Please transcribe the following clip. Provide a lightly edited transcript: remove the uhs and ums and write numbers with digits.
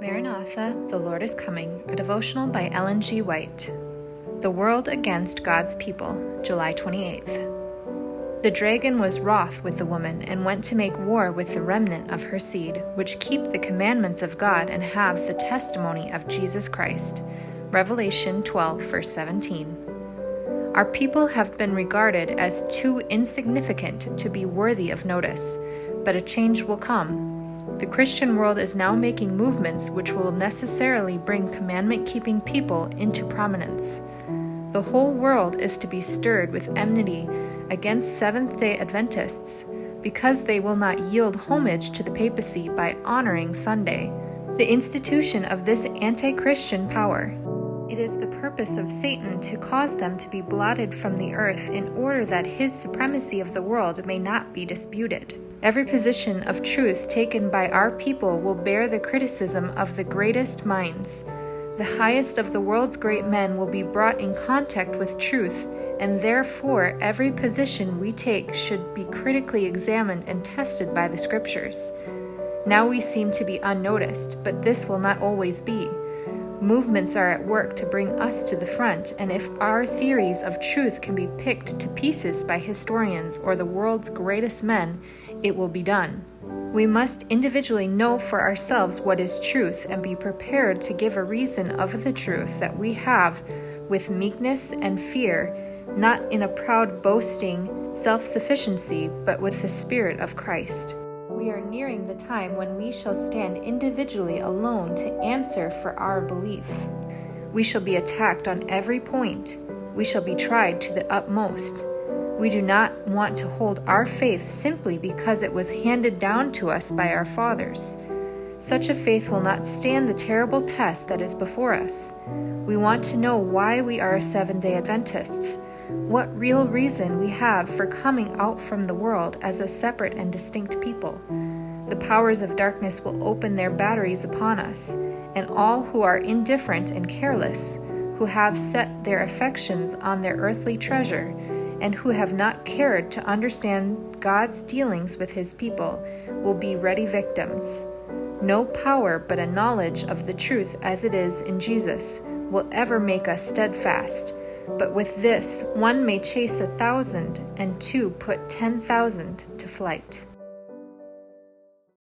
Maranatha, the Lord is Coming, a devotional by Ellen G. White. The World Against God's People, July 28th. The dragon was wroth with the woman and went to make war with the remnant of her seed, which keep the commandments of God and have the testimony of Jesus Christ. Revelation 12, verse 17. Our people have been regarded as too insignificant to be worthy of notice, but a change will come. The Christian world is now making movements which will necessarily bring commandment-keeping people into prominence. The whole world is to be stirred with enmity against Seventh-day Adventists because they will not yield homage to the papacy by honoring Sunday, the institution of this anti-Christian power. It is the purpose of Satan to cause them to be blotted from the earth in order that his supremacy of the world may not be disputed. Every position of truth taken by our people will bear the criticism of the greatest minds. The highest of the world's great men will be brought in contact with truth, and therefore every position we take should be critically examined and tested by the Scriptures. Now we seem to be unnoticed, but this will not always be. Movements are at work to bring us to the front, and if our theories of truth can be picked to pieces by historians or the world's greatest men, it will be done. We must individually know for ourselves what is truth and be prepared to give a reason of the truth that we have with meekness and fear, not in a proud boasting self-sufficiency, but with the Spirit of Christ. We are nearing the time when we shall stand individually alone to answer for our belief. We shall be attacked on every point. We shall be tried to the utmost. We do not want to hold our faith simply because it was handed down to us by our fathers. Such a faith will not stand the terrible test that is before us. We want to know why we are Seventh-day Adventists, what real reason we have for coming out from the world as a separate and distinct people. The powers of darkness will open their batteries upon us, and all who are indifferent and careless, who have set their affections on their earthly treasure, and who have not cared to understand God's dealings with his people, will be ready victims. No power but a knowledge of the truth as it is in Jesus will ever make us steadfast. But with this, one may chase 1,000 and two put 10,000 to flight.